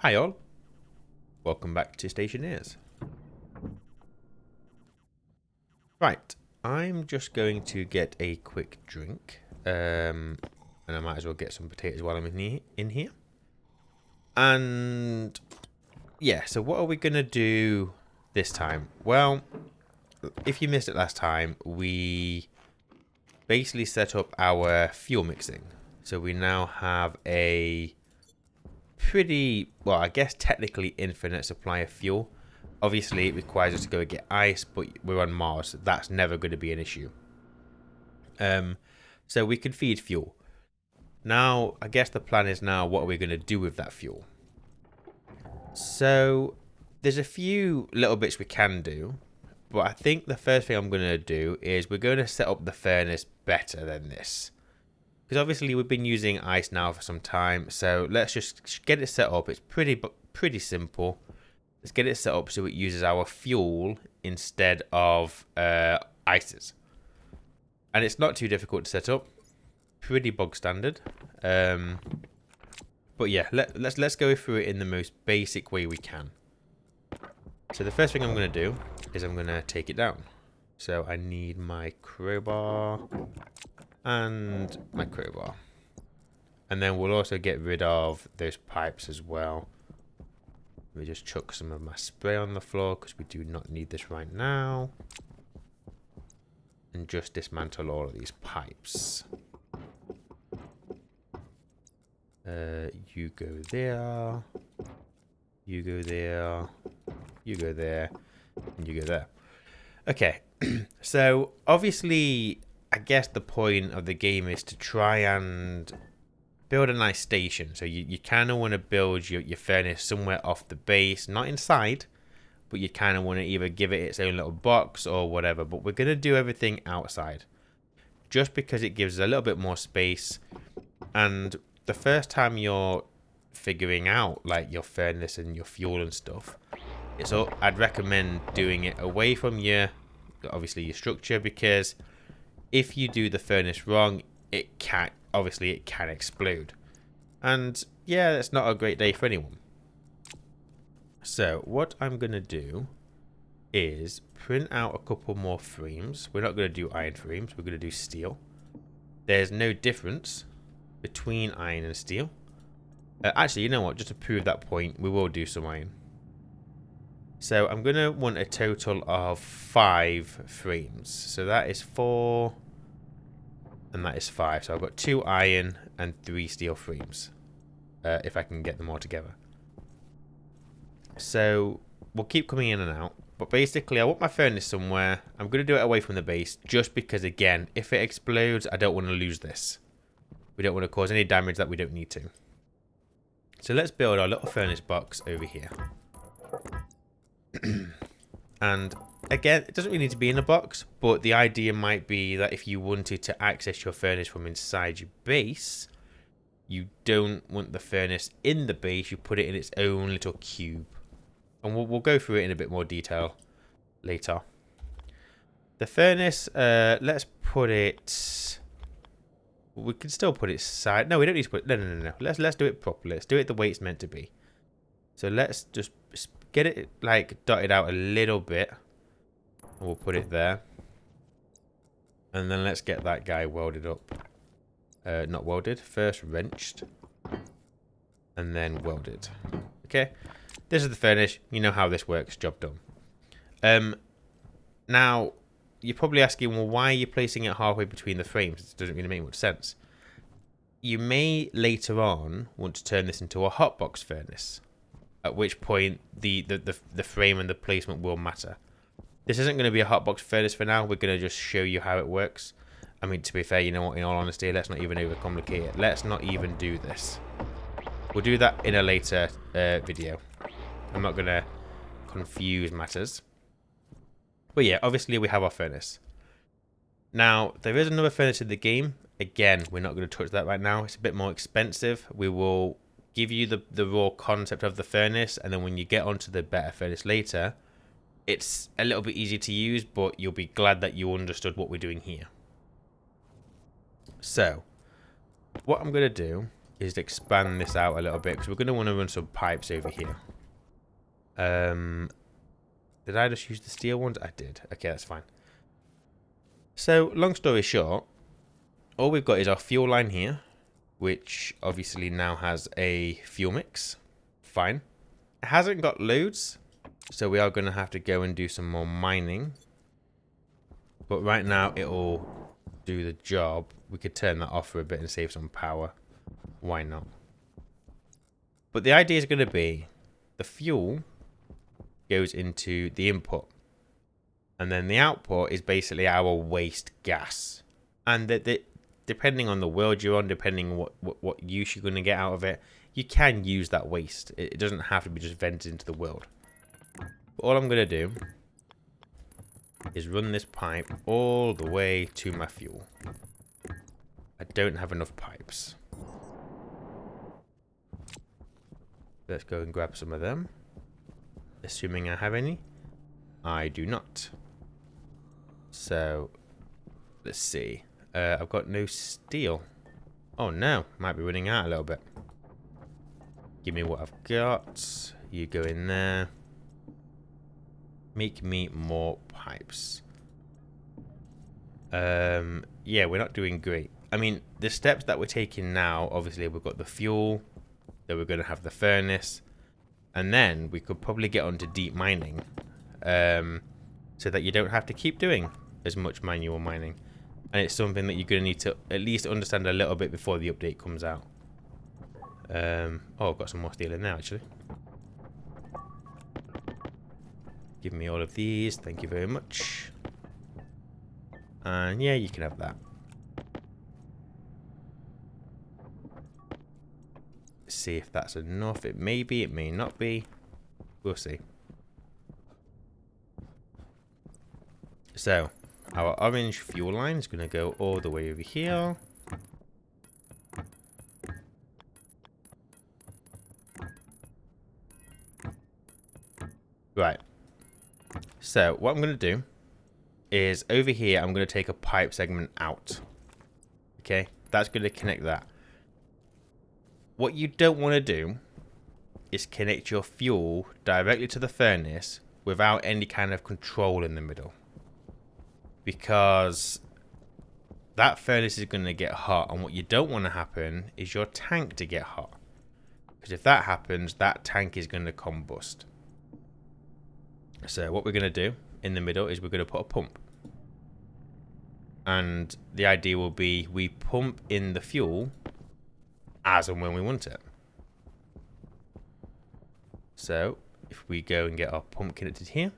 Hi all, welcome back to Stationeers. Right, I'm just going to get a quick drink, and I might as well get some potatoes while I'm in here. And yeah, so what are we gonna do this time? Well, if you missed it last time, we basically set up our fuel mixing. So we now have a pretty, well, I guess technically infinite supply of fuel. Obviously, it requires us to go and get ice, but we're on Mars. So that's never going to be an issue. So we can feed fuel. Now, I guess the plan is now, what are we going to do with that fuel? So there's a few little bits we can do, but I think the first thing I'm going to do is we're going to set up the furnace better than this. Because obviously we've been using ice now for some time, so let's just get it set up. It's pretty simple. Let's get it set up so it uses our fuel instead of ices. And it's not too difficult to set up. Pretty bog standard. But yeah, let's go through it in the most basic way we can. So the first thing I'm going to do is I'm going to take it down. So I need my crowbar and my crowbar. And then we'll also get rid of those pipes as well. Let me just chuck some of my spray on the floor because we do not need this right now. And just dismantle all of these pipes. You go there. You go there. You go there. And you go there. Okay. So, obviously, I guess the point of the game is to try and build a nice station. So you kind of want to build your furnace somewhere off the base, not inside, but you kind of want to either give it its own little box or whatever. But we're going to do everything outside just because it gives a little bit more space. And the first time you're figuring out like your furnace and your fuel and stuff, I'd recommend doing it away from obviously your structure, because if you do the furnace wrong, it can explode. And yeah, that's not a great day for anyone. So what I'm going to do is print out a couple more frames. We're not going to do iron frames. We're going to do steel. There's no difference between iron and steel. Actually, you know what? Just to prove that point, we will do some iron. So I'm going to want a total of 5 frames. So that is 4... and that is 5. So I've got 2 iron and 3 steel frames. If I can get them all together. So we'll keep coming in and out. But basically, I want my furnace somewhere. I'm going to do it away from the base. Just because, again, if it explodes, I don't want to lose this. We don't want to cause any damage that we don't need to. So let's build our little furnace box over here. And again, it doesn't really need to be in a box, but the idea might be that if you wanted to access your furnace from inside your base, you don't want the furnace in the base, you put it in its own little cube. And we'll go through it in a bit more detail later. The furnace, let's put it... We can still put it side... No, we don't need to put... No. Let's do it properly. Let's do it the way it's meant to be. So let's just get it like dotted out a little bit. And we'll put it there. And then let's get that guy welded up. Not welded. First wrenched. And then welded. Okay. This is the furnace. You know how this works. Job done. Now, you're probably asking, well, why are you placing it halfway between the frames? It doesn't really make much sense. You may later on want to turn this into a hotbox furnace. At which point the frame and the placement will matter. This isn't going to be a hotbox furnace for now. We're going to just show you how it works. I mean, to be fair, you know what, in all honesty, let's not even overcomplicate it. Let's not even do this. We'll do that in a later video. I'm not going to confuse matters. But yeah, obviously we have our furnace. Now, there is another furnace in the game. Again, we're not going to touch that right now. It's a bit more expensive. We will give you the raw concept of the furnace, and then when you get onto the better furnace later, it's a little bit easier to use, but you'll be glad that you understood what we're doing here. So, what I'm going to do is to expand this out a little bit, because we're going to want to run some pipes over here. Did I just use the steel ones? I did. Okay, that's fine. So, long story short, all we've got is our fuel line here, which obviously now has a fuel mix. Fine. It hasn't got loads, so we are going to have to go and do some more mining. But right now, it'll do the job. We could turn that off for a bit and save some power. Why not? But the idea is going to be the fuel goes into the input. And then the output is basically our waste gas. And depending on the world you're on, depending on what use you're going to get out of it, you can use that waste. It doesn't have to be just vented into the world. But all I'm going to do is run this pipe all the way to my fuel. I don't have enough pipes. Let's go and grab some of them. Assuming I have any. I do not. So, let's see. I've got no steel. Oh no, might be running out a little bit. Give me what I've got. You go in there. Make me more pipes. Yeah, we're not doing great. I mean, the steps that we're taking now, obviously we've got the fuel, then we're going to have the furnace, and then we could probably get onto deep mining, so that you don't have to keep doing as much manual mining. And it's something that you're going to need to at least understand a little bit before the update comes out. Oh, I've got some more steel in there, actually. Give me all of these. Thank you very much. And yeah, you can have that. See if that's enough. It may be, it may not be. We'll see. So, our orange fuel line is going to go all the way over here. Right. So, what I'm going to do is over here, I'm going to take a pipe segment out. Okay? That's going to connect that. What you don't want to do is connect your fuel directly to the furnace without any kind of control in the middle. Because that furnace is going to get hot, and what you don't want to happen is your tank to get hot. Because if that happens, that tank is going to combust. So what we're going to do in the middle is we're going to put a pump. And the idea will be we pump in the fuel as and when we want it. So if we go and get our pump connected here.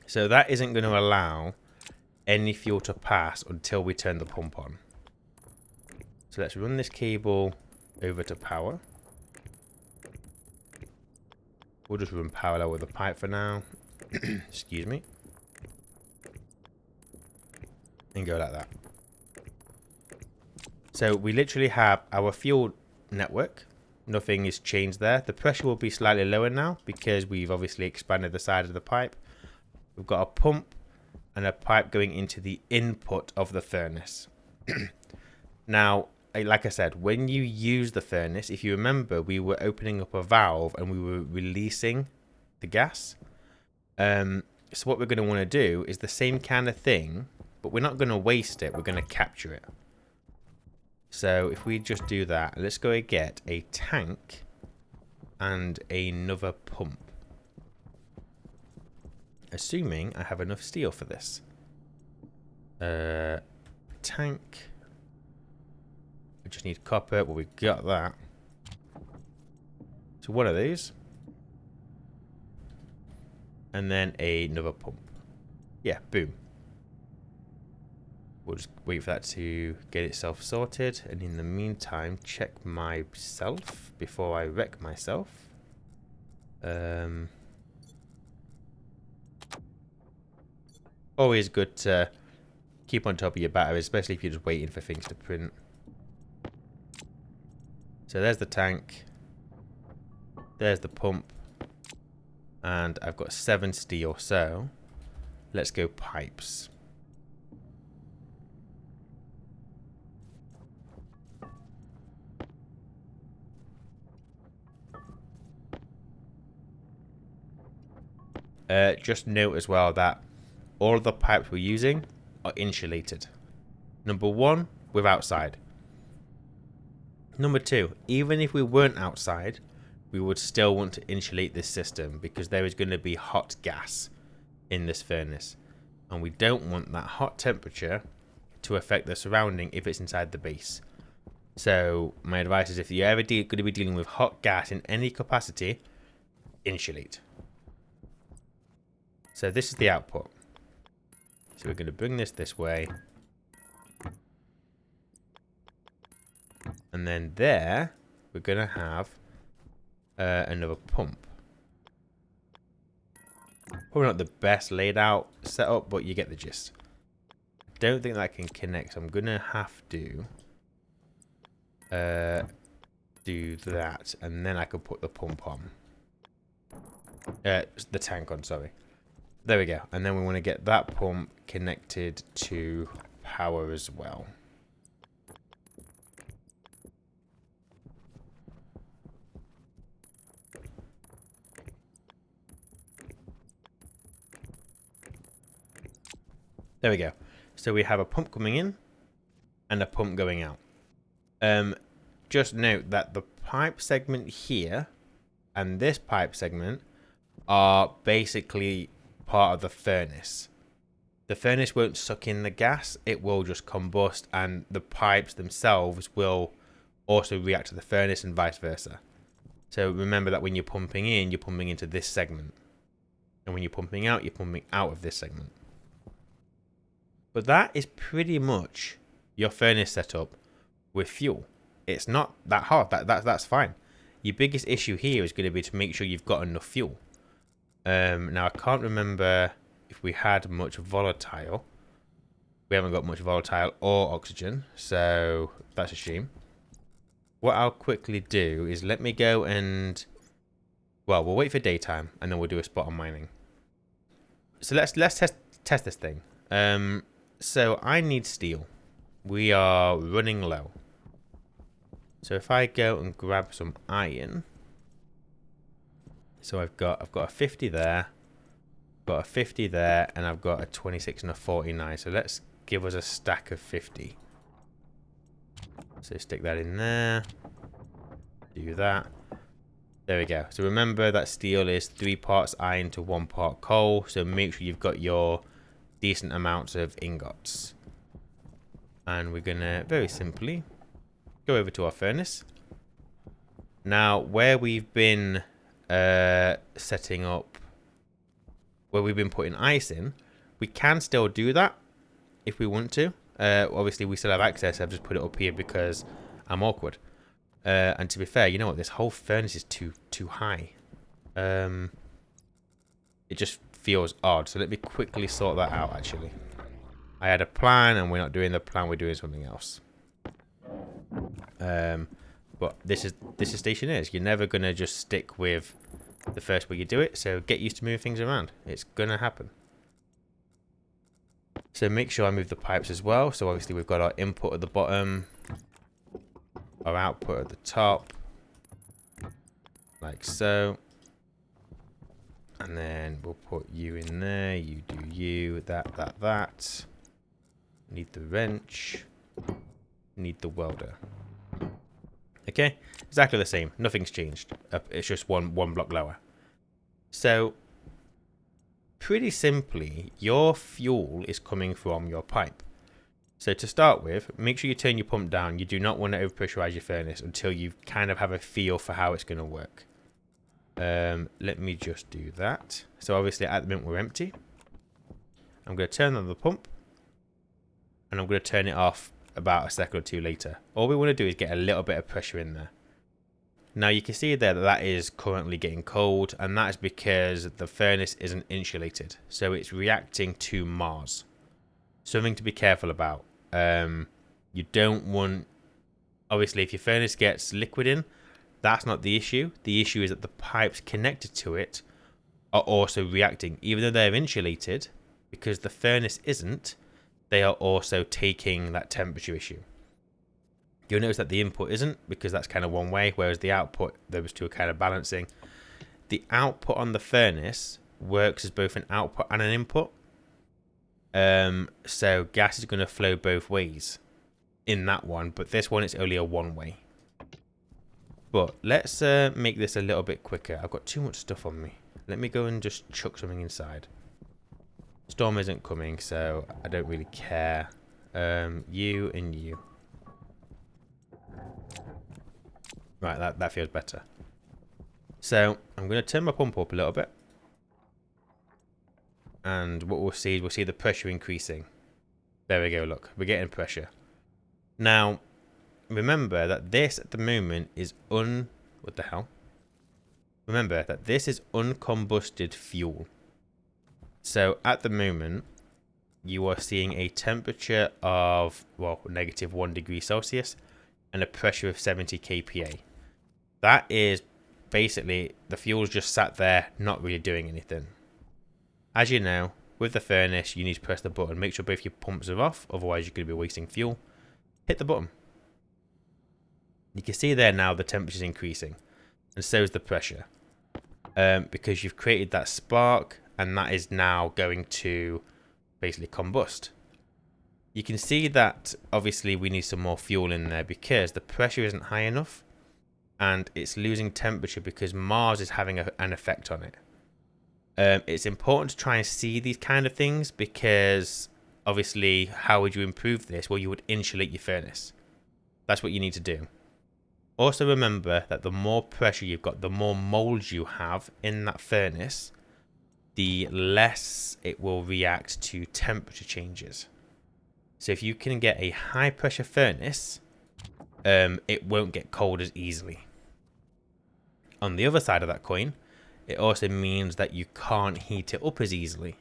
So that isn't going to allow any fuel to pass until we turn the pump on. So let's run this cable over to power. We'll just run parallel with the pipe for now. Excuse me. And go like that. So we literally have our fuel network. Nothing is changed there. The pressure will be slightly lower now because we've obviously expanded the side of the pipe. We've got a pump and a pipe going into the input of the furnace. Now, like I said, when you use the furnace, if you remember, we were opening up a valve and we were releasing the gas. So what we're going to want to do is the same kind of thing, but we're not going to waste it. We're going to capture it. So if we just do that, let's go and get a tank and another pump. Assuming I have enough steel for this. Tank. I just need copper. Well, we've got that. So one of these. And then another pump. Yeah, boom. We'll just wait for that to get itself sorted. And in the meantime, check myself before I wreck myself. Always good to keep on top of your battery, especially if you're just waiting for things to print. So there's the tank. There's the pump. And I've got 7 steel, so let's go pipes. Just note as well that all of the pipes we're using are insulated. Number one, we're outside. Number two, even if we weren't outside, we would still want to insulate this system because there is going to be hot gas in this furnace. And we don't want that hot temperature to affect the surrounding if it's inside the base. So my advice is if you're ever going to be dealing with hot gas in any capacity, insulate. So this is the output. So we're going to bring this way. And then there, we're going to have another pump. Probably not the best laid out setup, but you get the gist. Don't think that can connect, so I'm going to have to do that. And then I can put the pump on. The tank on, sorry. There we go. And then we want to get that pump connected to power as well. There we go. So we have a pump coming in and a pump going out. Just note that the pipe segment here and this pipe segment are basically part of the furnace. The furnace won't suck in the gas, it will just combust, and the pipes themselves will also react to the furnace and vice versa. So remember that when you're pumping in, you're pumping into this segment. And when you're pumping out, you're pumping out of this segment. But that is pretty much your furnace setup with fuel. It's not that hard. That's fine. Your biggest issue here is going to be to make sure you've got enough fuel. Now, I can't remember if we had much volatile. We haven't got much volatile or oxygen, so that's a shame. What I'll quickly do is let me go and... Well, we'll wait for daytime, and then we'll do a spot on mining. So let's test this thing. So I need steel. We are running low. So if I go and grab some iron, so I've got a 50 there, got a 50 there, and I've got a 26 and a 49. So let's give us a stack of 50. So stick that in there. Do that. There we go. So remember that steel is 3 parts iron to 1 part coal. So make sure you've got your decent amounts of ingots. And we're gonna very simply go over to our furnace. Now, where we've been setting up, where we've been putting ice in, we can still do that if we want to. Obviously, we still have access. I've just put it up here because I'm awkward. And to be fair, you know what? This whole furnace is too high. It just feels odd. So let me quickly sort that out, actually. I had a plan, and we're not doing the plan. We're doing something else. But this is Stationeers. You're never going to just stick with the first way you do it. So get used to moving things around. It's going to happen. So make sure I move the pipes as well. So obviously we've got our input at the bottom, our output at the top, like so. And then we'll put you in there. You do you. That. Need the wrench. Need the welder. Okay, exactly the same. Nothing's changed. It's just one block lower. So, pretty simply, your fuel is coming from your pipe. So to start with, make sure you turn your pump down. You do not want to overpressurize your furnace until you kind of have a feel for how it's going to work. Let me just do that. So obviously at the moment we're empty. I'm going to turn on the pump. And I'm going to turn it off about a second or two later. All we want to do is get a little bit of pressure in there. Now you can see there that is currently getting cold, and that is because the furnace isn't insulated. So it's reacting to Mars. Something to be careful about. You don't want... Obviously, if your furnace gets liquid in, that's not the issue. The issue is that the pipes connected to it are also reacting. Even though they're insulated, because the furnace isn't, they are also taking that temperature issue. You'll notice that the input isn't, because that's kind of one way, whereas the output, those two are kind of balancing. The output on the furnace works as both an output and an input. So gas is going to flow both ways in that one, but this one it's only a one way. But let's make this a little bit quicker. I've got too much stuff on me. Let me go and just chuck something inside. Storm isn't coming, so I don't really care. You and you. Right, that feels better. So I'm going to turn my pump up a little bit. And what we'll see is the pressure increasing. There we go, look. We're getting pressure. Now, remember that this at the moment is what the hell? Remember that this is uncombusted fuel. So at the moment, you are seeing a temperature of, well, -1 degree Celsius and a pressure of 70 kPa. That is basically the fuel's just sat there, not really doing anything. As you know, with the furnace, you need to press the button. Make sure both your pumps are off, otherwise you're going to be wasting fuel. Hit the button. You can see there now the temperature's increasing, and so is the pressure. Because you've created that spark, and that is now going to basically combust. You can see that obviously we need some more fuel in there because the pressure isn't high enough, and it's losing temperature because Mars is having an effect on it. It's important to try and see these kind of things because obviously how would you improve this? Well, you would insulate your furnace. That's what you need to do. Also remember that the more pressure you've got, the more molds you have in that furnace, the less it will react to temperature changes. So if you can get a high pressure furnace, it won't get cold as easily. On the other side of that coin, it also means that you can't heat it up as easily.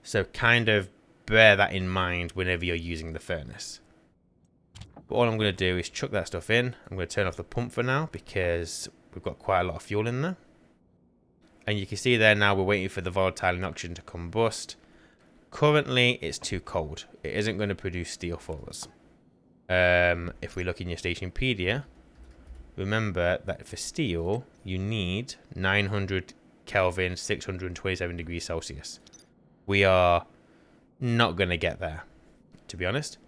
So kind of bear that in mind whenever you're using the furnace. But all I'm going to do is chuck that stuff in. I'm going to turn off the pump for now because we've got quite a lot of fuel in there. And you can see there now we're waiting for the volatile and oxygen to combust. Currently, it's too cold. It isn't going to produce steel for us. If we look in your Stationpedia, remember that for steel, you need 900 Kelvin, 627 degrees Celsius. We are not going to get there, to be honest.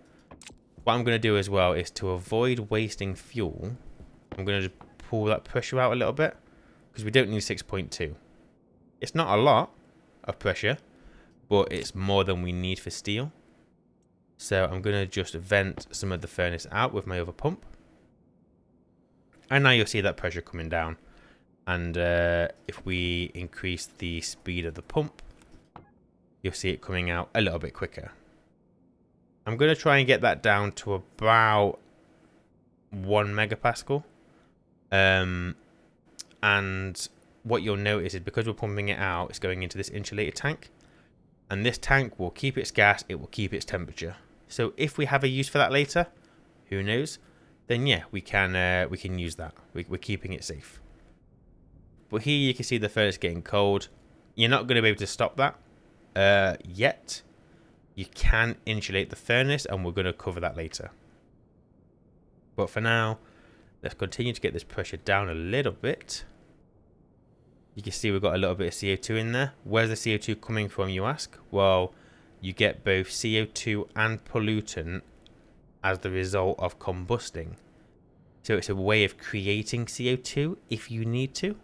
What I'm going to do as well is to avoid wasting fuel, I'm going to just pull that pressure out a little bit because we don't need 6.2. It's not a lot of pressure, but it's more than we need for steel. So I'm going to just vent some of the furnace out with my other pump. And now you'll see that pressure coming down. And if we increase the speed of the pump, you'll see it coming out a little bit quicker. I'm going to try and get that down to about 1 megapascal. And what you'll notice is because we're pumping it out, it's going into this insulated tank. And this tank will keep its gas, it will keep its temperature. So if we have a use for that later, who knows, then yeah, we can use that. We're keeping it safe. But here you can see the furnace getting cold. You're not going to be able to stop that yet. You can insulate the furnace, and we're going to cover that later. But for now, let's continue to get this pressure down a little bit. You can see we've got a little bit of CO2 in there. Where's the CO2 coming from, you ask? Well, you get both CO2 and pollutant as the result of combusting. So it's a way of creating CO2 if you need to.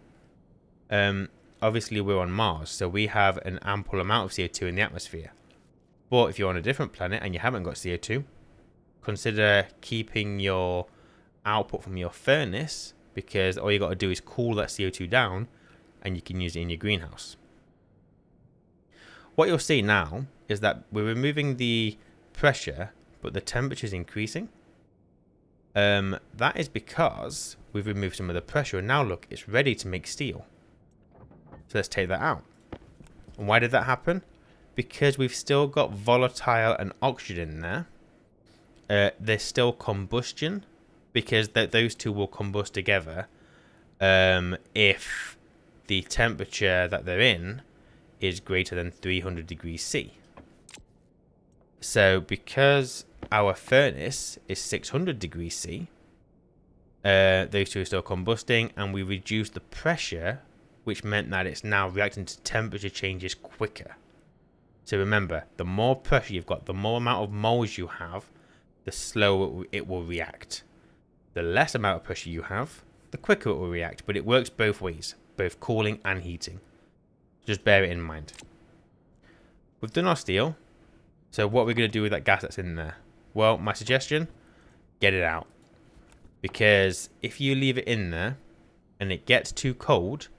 Obviously, we're on Mars, so we have an ample amount of CO2 in the atmosphere. But if you're on a different planet and you haven't got CO2, consider keeping your output from your furnace because all you got to do is cool that CO2 down and you can use it in your greenhouse. What you'll see now is that we're removing the pressure, but the temperature is increasing. That is because we've removed some of the pressure, and now look, it's ready to make steel. So let's take that out. And why did that happen? Because we've still got volatile and oxygen in there. There's still combustion because those two will combust together if the temperature that they're in is greater than 300 degrees C. So because our furnace is 600 degrees C, those two are still combusting, and we reduce the pressure which meant that it's now reacting to temperature changes quicker. So remember, the more pressure you've got, the more amount of moles you have, the slower it will react. The less amount of pressure you have, the quicker it will react, but it works both ways, both cooling and heating. Just bear it in mind. We've done our steel, so what are we going to do with that gas that's in there? Well, my suggestion, get it out. Because if you leave it in there and it gets too cold,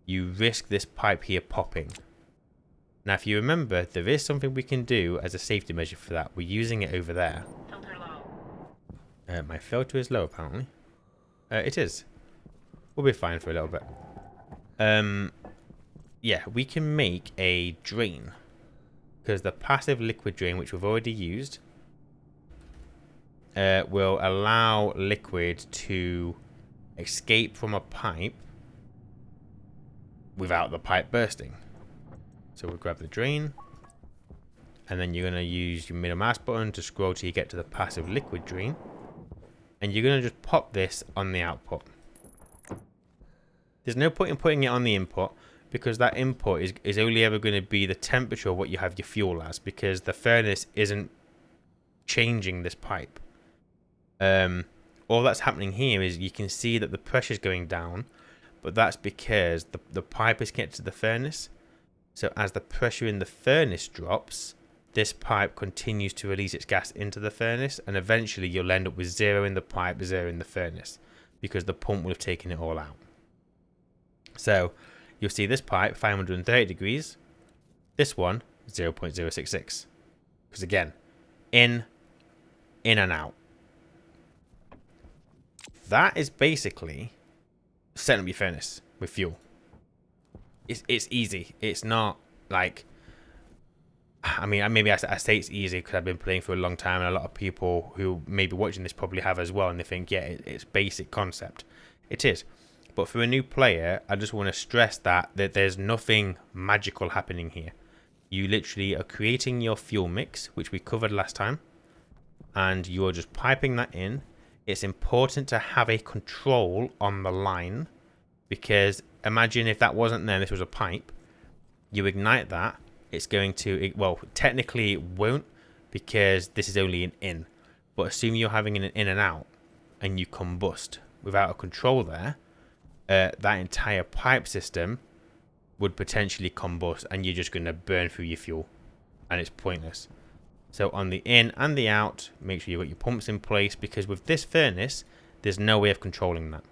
you risk this pipe here popping. Now, if you remember, there is something we can do as a safety measure for that. We're using it over there. Filter low. My filter is low, apparently. It is. We'll be fine for a little bit. Yeah, we can make a drain. Because the passive liquid drain, which we've already used, will allow liquid to escape from a pipe without the pipe bursting. So we'll grab the drain, and then you're going to use your middle mouse button to scroll till you get to the passive liquid drain, and you're going to just pop this on the output. There's no point in putting it on the input, because that input is only ever going to be the temperature of what you have your fuel as, because the furnace isn't changing this pipe. All that's happening here is you can see that the pressure is going down, but that's because the pipe is connected to the furnace. So as the pressure in the furnace drops, this pipe continues to release its gas into the furnace, and eventually you'll end up with 0 in the pipe, 0 in the furnace, because the pump will have taken it all out. So you'll see this pipe 530 degrees, this one 0.066, because again, in and out. That is basically setting up your furnace with fuel. It's easy. It's not like, I mean, maybe I say it's easy because I've been playing for a long time, and a lot of people who may be watching this probably have as well, and they think, yeah, it's basic concept. It is. But for a new player, I just want to stress that there's nothing magical happening here. You literally are creating your fuel mix, which we covered last time, and you're just piping that in. It's important to have a control on the line, because imagine if that wasn't there, this was a pipe, you ignite that, it's going to, well, technically it won't, because this is only an in, but assume you're having an in and out and you combust without a control there, that entire pipe system would potentially combust, and you're just going to burn through your fuel, and it's pointless. So on the in and the out, make sure you've got your pumps in place, because with this furnace, there's no way of controlling that.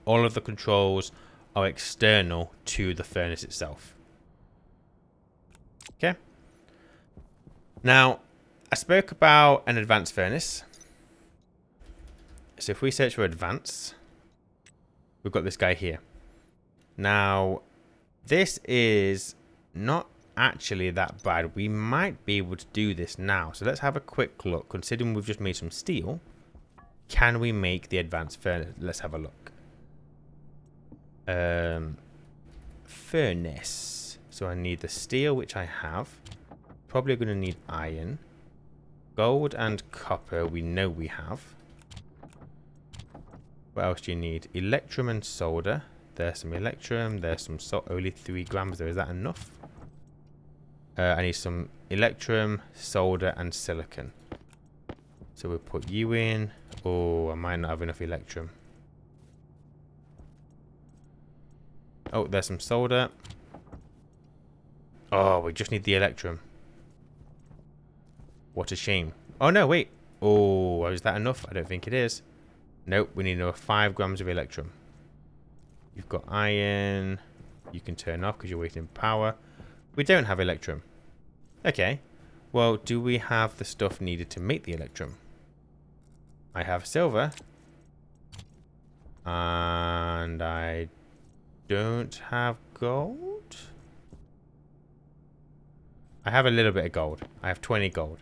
All of the controls are external to the furnace itself. Okay. Now, I spoke about an advanced furnace. So if we search for advanced, we've got this guy here. Now, this is not actually that bad. We might be able to do this now. So let's have a quick look. Considering we've just made some steel, can we make the advanced furnace? Let's have a look. Furnace. So I need the steel, which I have. Probably going to need iron. Gold and copper, we know we have. What else do you need? Electrum and solder. There's some electrum. There's some only 3 grams there. Is that enough? I need some electrum, solder, and silicon. So we'll put you in. Oh, I might not have enough electrum. Oh, there's some solder. Oh, we just need the electrum. What a shame. Oh, no, wait. Oh, is that enough? I don't think it is. Nope, we need another 5 grams of electrum. You've got iron. You can turn off because you're wasting power. We don't have electrum. Okay. Well, do we have the stuff needed to make the electrum? I have silver. And I don't have gold. I have a little bit of gold. I have 20 gold.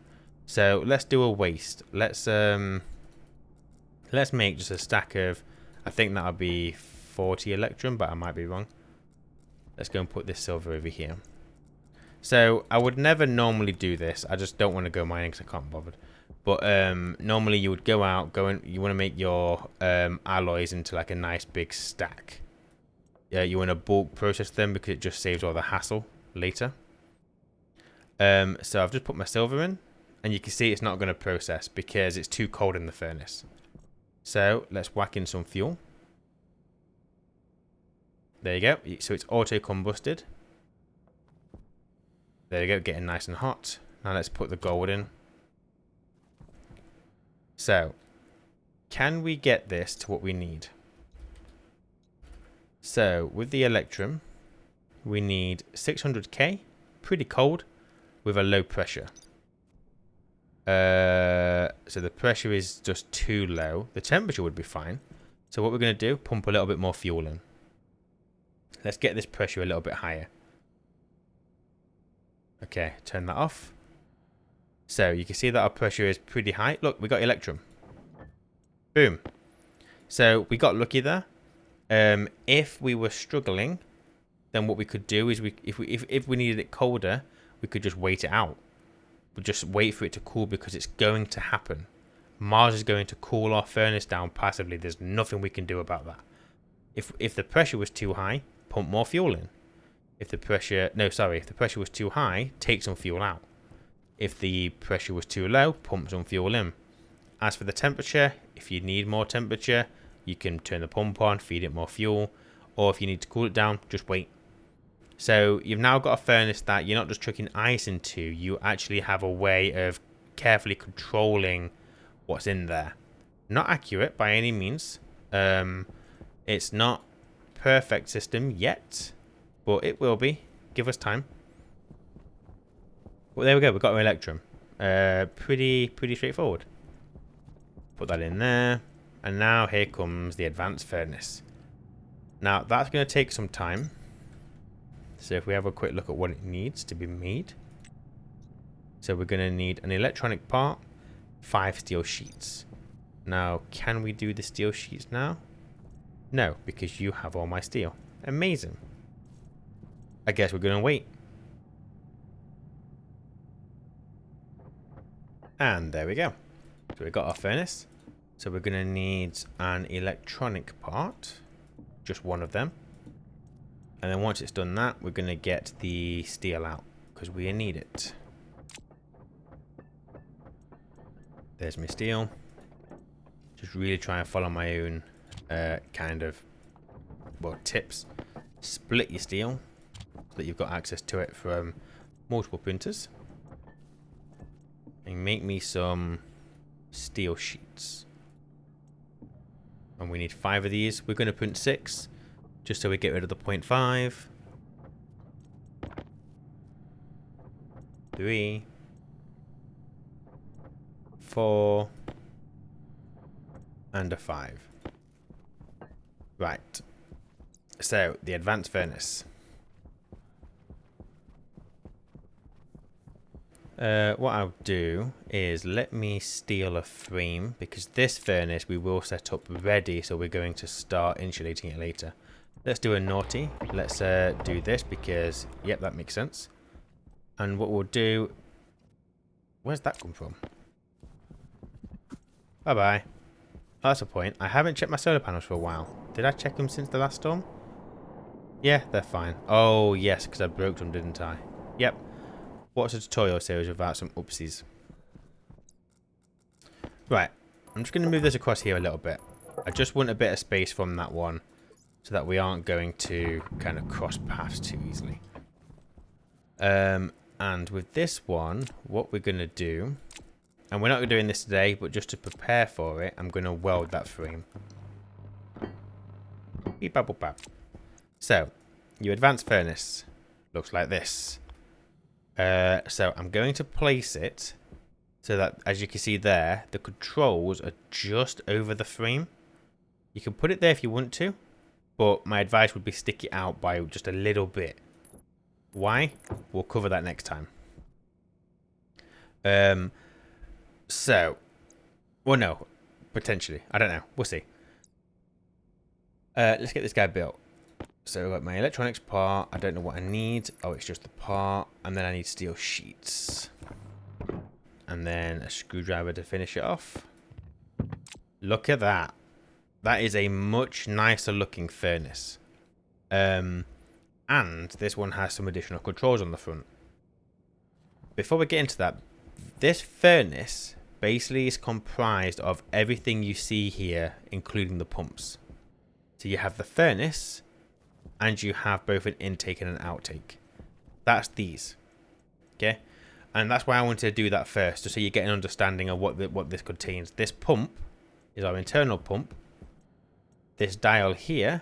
So let's do a waste. Let's make just a stack of, I think that'll be 40 electrum, but I might be wrong. Let's go and put this silver over here. So I would never normally do this. I just don't want to go mining because I can't be bothered. But normally you would go out, you want to make your alloys into like a nice big stack. you want to bulk process them because it just saves all the hassle later. So I've just put my silver in, and you can see it's not going to process because it's too cold in the furnace. So let's whack in some fuel. There you go. So it's auto combusted. There you go, getting nice and hot. Now let's put the gold in. So, can we get this to what we need? So, with the electrum, we need 600k, pretty cold, with a low pressure. So the pressure is just too low. The temperature would be fine. So what we're going to do, pump a little bit more fuel in. Let's get this pressure a little bit higher. Okay, turn that off. So you can see that our pressure is pretty high. Look, we got electrum. Boom. So we got lucky there. If we were struggling, then what we could do is if we needed it colder, we could just wait it out. We'll just wait for it to cool because it's going to happen. Mars is going to cool our furnace down passively. There's nothing we can do about that. If the pressure was too high, pump more fuel in. If the pressure was too high, take some fuel out. If the pressure was too low, pump some fuel in. As for the temperature, if you need more temperature, you can turn the pump on, feed it more fuel, or if you need to cool it down, just wait. So you've now got a furnace that you're not just chucking ice into, you actually have a way of carefully controlling what's in there. Not accurate by any means. It's not perfect system yet, but it will be. Give us time. Well, there we go. We've got our electrum. Pretty straightforward. Put that in there. And now here comes the advanced furnace. Now, that's going to take some time. So if we have a quick look at what it needs to be made. So we're going to need an electronic part, 5 steel sheets. Now, can we do the steel sheets now? No, because you have all my steel. Amazing. I guess we're going to wait. And there we go. So we've got our furnace. So we're going to need an electronic part. Just one of them. And then once it's done that, we're going to get the steel out. Because we need it. There's my steel. Just really try and follow my own tips. Split your steel. So that you've got access to it from multiple printers. And make me some steel sheets. And we need 5 of these. We're going to print 6. Just so we get rid of the 0.5. 3. 4. And a 5. Right. So, the advanced furnace. What I'll do is let me steal a frame, because this furnace we will set up ready, so we're going to start insulating it later. Let's do a naughty. Let's do this because, yep, that makes sense. And what we'll do... Where's that come from? Bye-bye. Oh, that's a point. I haven't checked my solar panels for a while. Did I check them since the last storm? Yeah, they're fine. Oh, yes, because I broke them, didn't I? Yep. What's a tutorial series without some oopsies? Right. I'm just going to move this across here a little bit. I just want a bit of space from that one so that we aren't going to kind of cross paths too easily. And with this one, what we're going to do, and we're not doing this today, but just to prepare for it, I'm going to weld that frame. Beep, bap, boop, bap. So, your advanced furnace looks like this. So I'm going to place it so that, as you can see there, the controls are just over the frame. You can put it there if you want to, but my advice would be stick it out by just a little bit. Why? We'll cover that next time. Well, no, potentially. I don't know. We'll see. Let's get this guy built. So I've got my electronics part. I don't know what I need. Oh, it's just the part. And then I need steel sheets. And then a screwdriver to finish it off. Look at that. That is a much nicer looking furnace. And this one has some additional controls on the front. Before we get into that, this furnace basically is comprised of everything you see here, including the pumps. So you have the furnace, and you have both an intake and an outtake. That's these. Okay? And that's why I wanted to do that first, just so you get an understanding of what this contains. This pump is our internal pump. This dial here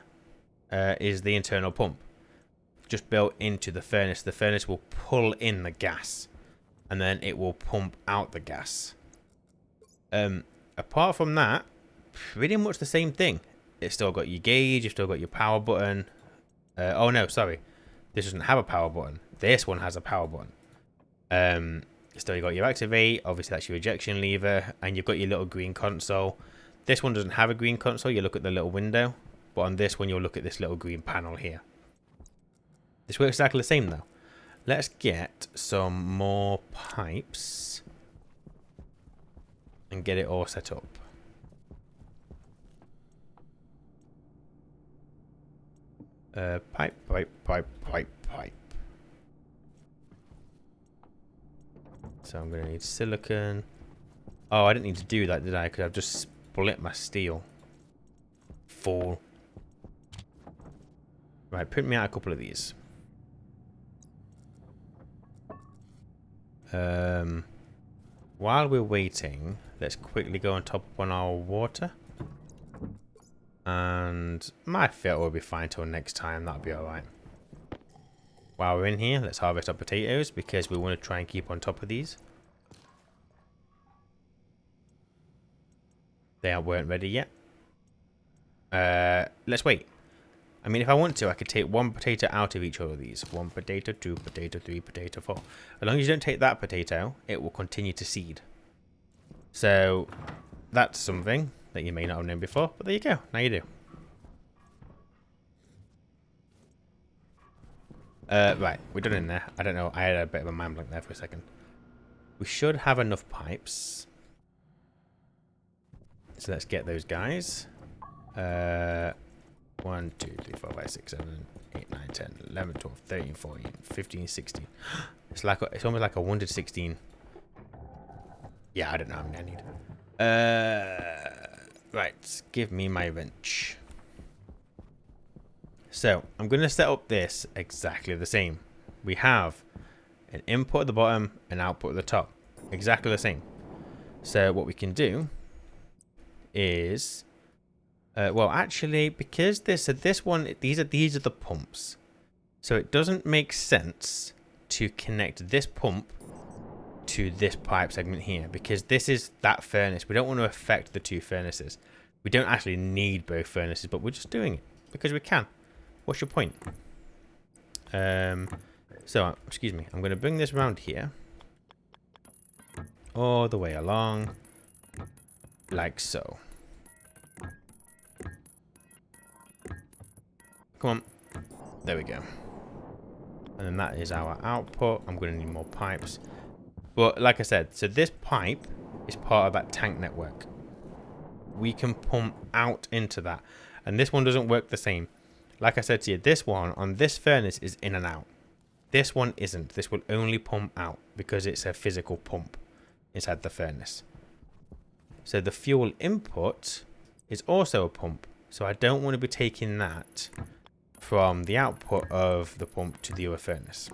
is the internal pump, just built into the furnace. The furnace will pull in the gas, and then it will pump out the gas. Apart from that, pretty much the same thing. It's still got your gauge, you've still got your power button. Oh no, sorry. This doesn't have a power button. This one has a power button. Still you got your activate, obviously that's your ejection lever, and you've got your little green console. This one doesn't have a green console, you look at the little window, but on this one you'll look at this little green panel here. This works exactly the same though. Let's get some more pipes and get it all set up. Pipe. So I'm going to need silicon. Oh, I didn't need to do that, did I? Because I've just split my steel. Fool. Right, print me out a couple of these. While we're waiting, let's quickly go and top up on our water. And my filter will be fine till next time. That'll be alright. While we're in here, let's harvest our potatoes because we want to try and keep on top of these. They weren't ready yet. Let's wait. I mean, if I want to, I could take one potato out of each of these. One potato, two potato, three potato, four. As long as you don't take that potato, it will continue to seed. So, that's something that you may not have known before, but there you go. Now you do. Right, we're done in there. I don't know. I had a bit of a mind blank there for a second. We should have enough pipes. So let's get those guys. 1, 2, 3, 4, 5, 6, 7, 8, 9, 10, 11, 12, 13, 14, 15, 16. It's almost like a 1 to 16. Yeah, I don't know how many I need. Right, give me my wrench. So, I'm going to set up this exactly the same. We have an input at the bottom, an output at the top. Exactly the same. So, what we can do is... well, actually, because this one, these are the pumps. So, it doesn't make sense to connect this pump to this pipe segment here, because this is that furnace. We don't want to affect the two furnaces. We don't actually need both furnaces, but we're just doing it because we can. What's your point? So, excuse me. I'm going to bring this around here. All the way along. Like so. Come on. There we go. And then that is our output. I'm going to need more pipes. But like I said, so this pipe is part of that tank network. We can pump out into that. And this one doesn't work the same. Like I said to you, this one on this furnace is in and out. This one isn't. This will only pump out because it's a physical pump inside the furnace. So the fuel input is also a pump. So I don't want to be taking that from the output of the pump to the other furnace.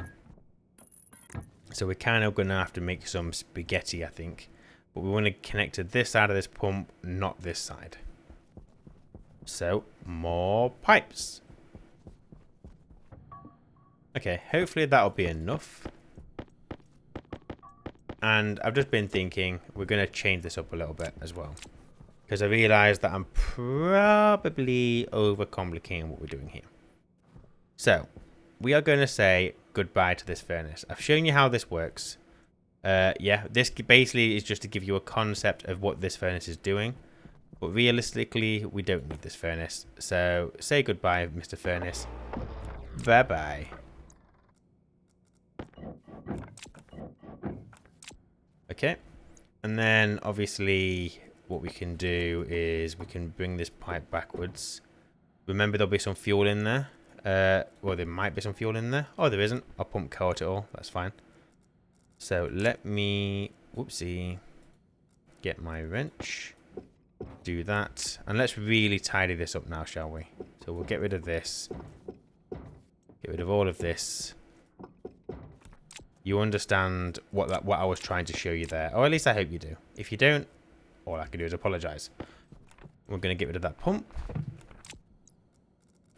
So we're kind of going to have to make some spaghetti, I think. But we want to connect to this side of this pump, not this side. So, more pipes. Okay, hopefully that'll be enough. And I've just been thinking we're going to change this up a little bit as well. Because I realised that I'm probably overcomplicating what we're doing here. So, we are going to say goodbye to this furnace. I've shown you how this works. Yeah, this basically is just to give you a concept of what this furnace is doing. But realistically, we don't need this furnace. So, say goodbye, Mr. Furnace. Bye-bye. Okay. And then, obviously, what we can do is we can bring this pipe backwards. Remember, there'll be some fuel in there. Well, there might be some fuel in there. Oh, there isn't. I'll pump coal at it all. That's fine. So let me, whoopsie, get my wrench. Do that. And let's really tidy this up now, shall we? So we'll get rid of this. Get rid of all of this. You understand what I was trying to show you there. Or at least I hope you do. If you don't, all I can do is apologize. We're going to get rid of that pump.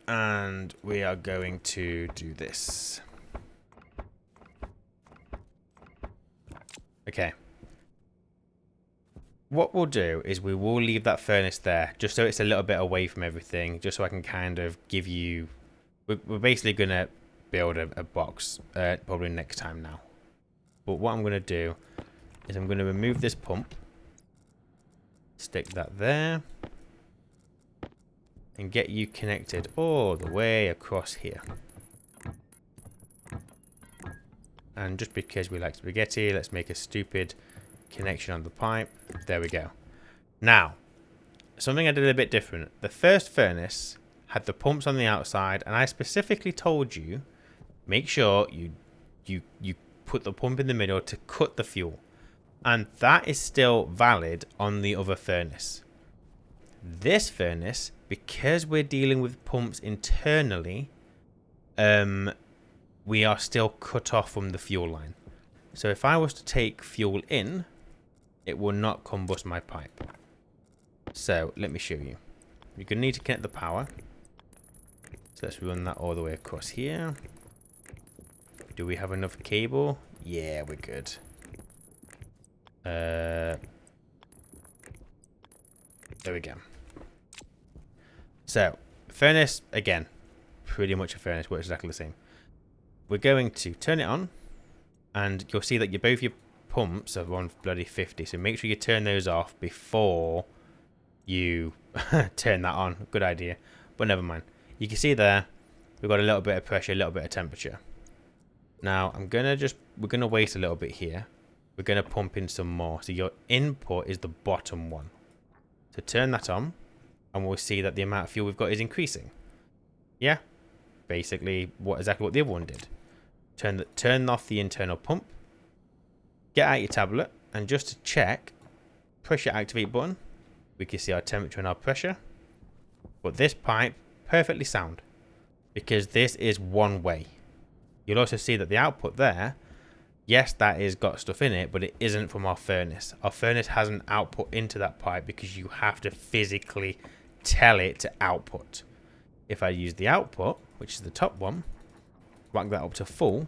And we are going to do this. Okay. What we'll do is we will leave that furnace there, just so it's a little bit away from everything, just so I can kind of give you... We're basically going to build a box probably next time now. But what I'm going to do is I'm going to remove this pump. Stick that there. And get you connected all the way across here. And just because we like spaghetti, let's make a stupid connection on the pipe. There we go. Now, something I did a bit different. The first furnace had the pumps on the outside, and I specifically told you, make sure you put the pump in the middle to cut the fuel. And that is still valid on the other furnace. This furnace, because we're dealing with pumps internally, we are still cut off from the fuel line. So if I was to take fuel in, it will not combust my pipe. So let me show you. You're going to need to connect the power. So let's run that all the way across here. Do we have enough cable? Yeah, we're good. There we go. So, furnace, again, pretty much a furnace, works exactly the same. We're going to turn it on, and you'll see that both your pumps are on bloody 50, so make sure you turn those off before you turn that on. Good idea, but never mind. You can see there, we've got a little bit of pressure, a little bit of temperature. Now, we're gonna waste a little bit here. We're gonna pump in some more. So your input is the bottom one. So turn that on, and we'll see that the amount of fuel we've got is increasing. Yeah, basically exactly what the other one did. Turn off the internal pump. Get out your tablet, and just to check, press your activate button. We can see our temperature and our pressure. But this pipe, perfectly sound, because this is one way. You'll also see that the output there, yes, that is got stuff in it, but it isn't from our furnace. Our furnace has an output into that pipe because you have to physically tell it to output. If I use the output, which is the top one, whack that up to full,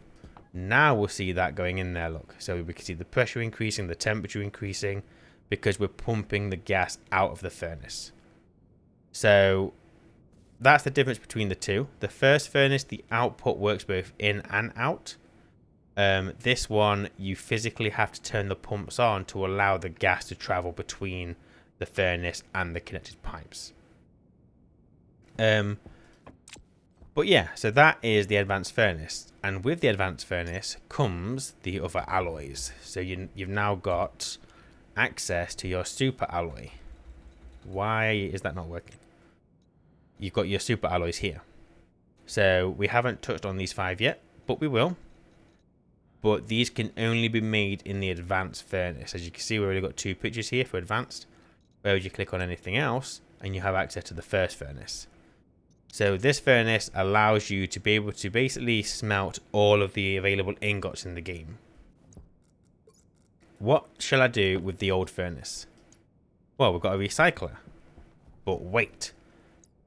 now we'll see that going in there, look. So we can see the pressure increasing, the temperature increasing, because we're pumping the gas out of the furnace. So that's the difference between the two. The first furnace, the output works both in and out. This one, you physically have to turn the pumps on to allow the gas to travel between the furnace and the connected pipes. But yeah, so that is the advanced furnace. And with the advanced furnace comes the other alloys. So you've now got access to your super alloy. Why is that not working? You've got your super alloys here. So we haven't touched on these 5 yet, but we will. But these can only be made in the advanced furnace. As you can see, we've already got 2 pictures here for advanced. Where would you click on anything else, and you have access to the first furnace. So this furnace allows you to be able to basically smelt all of the available ingots in the game. What shall I do with the old furnace? Well, we've got a recycler. But wait.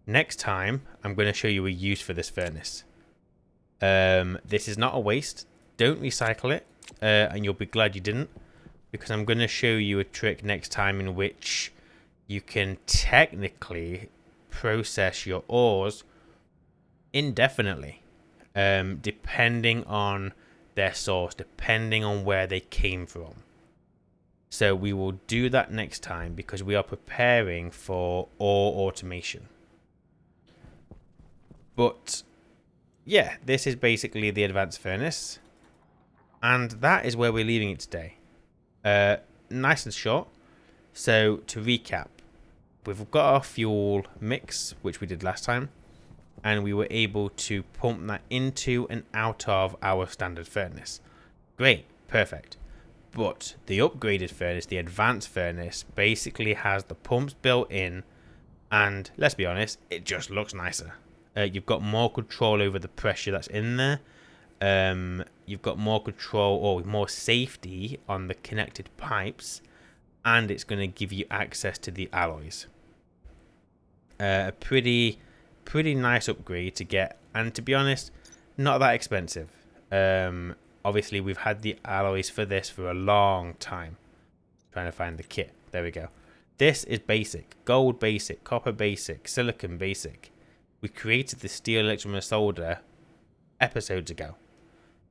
Next time, I'm going to show you a use for this furnace. This is not a waste. Don't recycle it, and you'll be glad you didn't, because I'm going to show you a trick next time in which you can technically process your ores indefinitely, depending on their source, depending on where they came from. So we will do that next time because we are preparing for ore automation. But yeah, this is basically the advanced furnace. And that is where we're leaving it today. Nice and short. So to recap, we've got our fuel mix, which we did last time. and we were able to pump that into and out of our standard furnace. Great, perfect. But the upgraded furnace, the advanced furnace, basically has the pumps built in, and let's be honest, it just looks nicer. You've got more control over the pressure that's in there. You've got more control or more safety on the connected pipes, and it's going to give you access to the alloys. A pretty nice upgrade to get, and to be honest, not that expensive. Obviously, we've had the alloys for this for a long time. Trying to find the kit. There we go. This is basic. Gold basic, copper basic, silicon basic. We created the steel electrolytic solder episodes ago.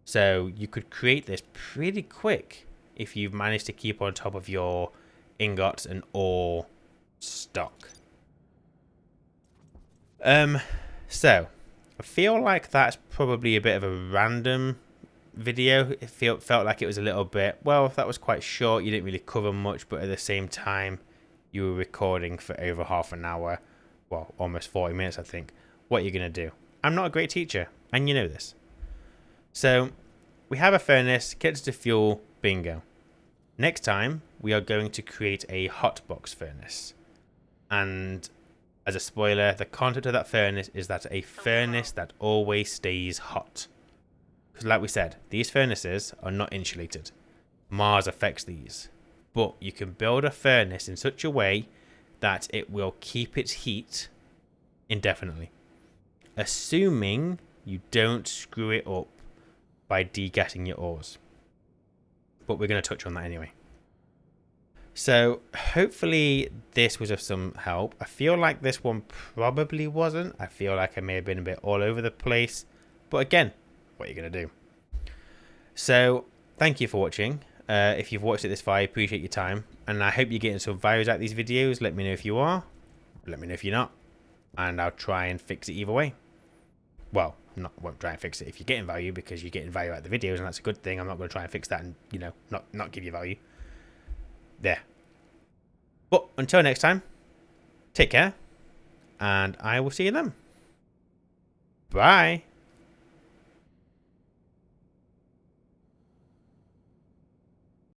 So you could create this pretty quick if you've managed to keep on top of your ingots and ore stock. So I feel like that's probably a bit of a random video. It felt like it was a little bit, well, that was quite short. You didn't really cover much, but at the same time, you were recording for over half an hour. Well, almost 40 minutes, I think. What are you going to do? I'm not a great teacher, and you know this. So, we have a furnace, gets to fuel, bingo. Next time, we are going to create a hot box furnace. And as a spoiler, the concept of that furnace is that a furnace that always stays hot. Because like we said, these furnaces are not insulated. Mars affects these. But you can build a furnace in such a way that it will keep its heat indefinitely. Assuming you don't screw it up by degassing your ores. But we're going to touch on that anyway. So hopefully this was of some help. I feel like this one probably wasn't. I feel like I may have been a bit all over the place. But again, what are you going to do? So thank you for watching. If you've watched it this far, I appreciate your time. And I hope you're getting some values out of these videos. Let me know if you are. Let me know if you're not. And I'll try and fix it either way. Well, won't try and fix it if you're getting value, because you're getting value out of the videos, and that's a good thing. I'm not going to try and fix that and, you know, not give you value. There. But until next time, take care, and I will see you then. Bye.